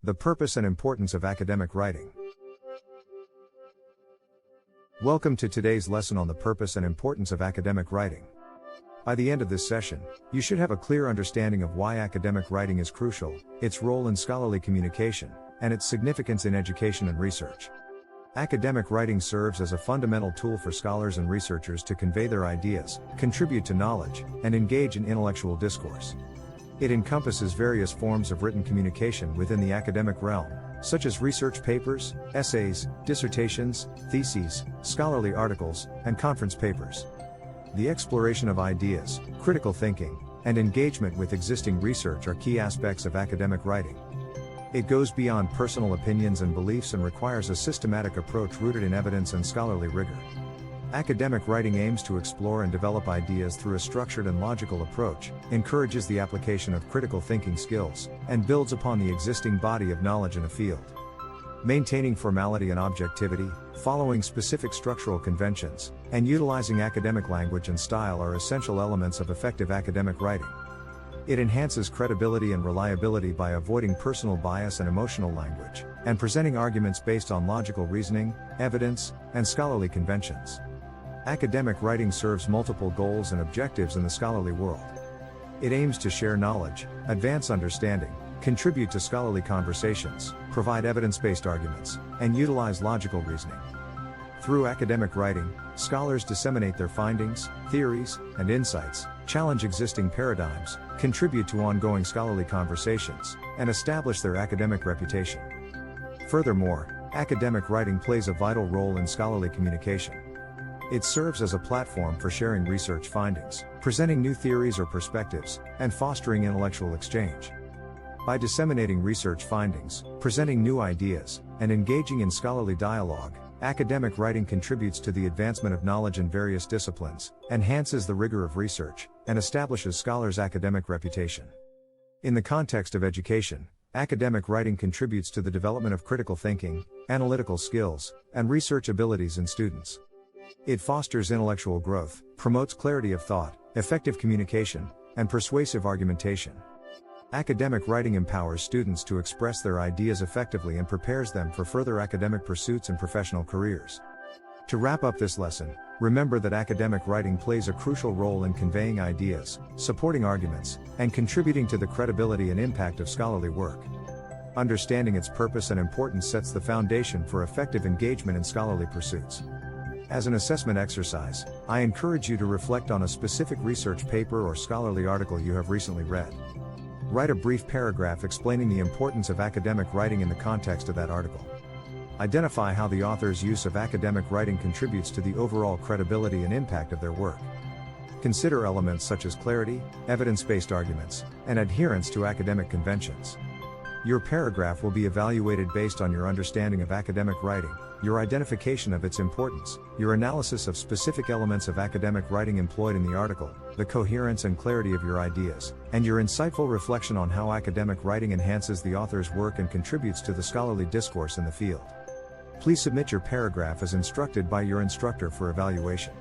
The purpose and importance of academic writing. Welcome to today's lesson on the purpose and importance of academic writing. By the end of this session, you should have a clear understanding of why academic writing is crucial, its role in scholarly communication, and its significance in education and research. Academic writing serves as a fundamental tool for scholars and researchers to convey their ideas, contribute to knowledge, and engage in intellectual discourse. It encompasses various forms of written communication within the academic realm, such as research papers, essays, dissertations, theses, scholarly articles, and conference papers. The exploration of ideas, critical thinking, and engagement with existing research are key aspects of academic writing. It goes beyond personal opinions and beliefs and requires a systematic approach rooted in evidence and scholarly rigor. Academic writing aims to explore and develop ideas through a structured and logical approach, encourages the application of critical thinking skills, and builds upon the existing body of knowledge in a field. Maintaining formality and objectivity, following specific structural conventions, and utilizing academic language and style are essential elements of effective academic writing. It enhances credibility and reliability by avoiding personal bias and emotional language, and presenting arguments based on logical reasoning, evidence, and scholarly conventions. Academic writing serves multiple goals and objectives in the scholarly world. It aims to share knowledge, advance understanding, contribute to scholarly conversations, provide evidence-based arguments, and utilize logical reasoning. Through academic writing, scholars disseminate their findings, theories, and insights, challenge existing paradigms, contribute to ongoing scholarly conversations, and establish their academic reputation. Furthermore, academic writing plays a vital role in scholarly communication. It serves as a platform for sharing research findings, presenting new theories or perspectives, and fostering intellectual exchange. By disseminating research findings, presenting new ideas, and engaging in scholarly dialogue, academic writing contributes to the advancement of knowledge in various disciplines, enhances the rigor of research, and establishes scholars' academic reputation. In the context of education, academic writing contributes to the development of critical thinking, analytical skills, and research abilities in students. It fosters intellectual growth, promotes clarity of thought, effective communication, and persuasive argumentation. Academic writing empowers students to express their ideas effectively and prepares them for further academic pursuits and professional careers. To wrap up this lesson, remember that academic writing plays a crucial role in conveying ideas, supporting arguments, and contributing to the credibility and impact of scholarly work. Understanding its purpose and importance sets the foundation for effective engagement in scholarly pursuits. As an assessment exercise, I encourage you to reflect on a specific research paper or scholarly article you have recently read. Write a brief paragraph explaining the importance of academic writing in the context of that article. Identify how the author's use of academic writing contributes to the overall credibility and impact of their work. Consider elements such as clarity, evidence-based arguments, and adherence to academic conventions. Your paragraph will be evaluated based on your understanding of academic writing, your identification of its importance, your analysis of specific elements of academic writing employed in the article, the coherence and clarity of your ideas, and your insightful reflection on how academic writing enhances the author's work and contributes to the scholarly discourse in the field. Please submit your paragraph as instructed by your instructor for evaluation.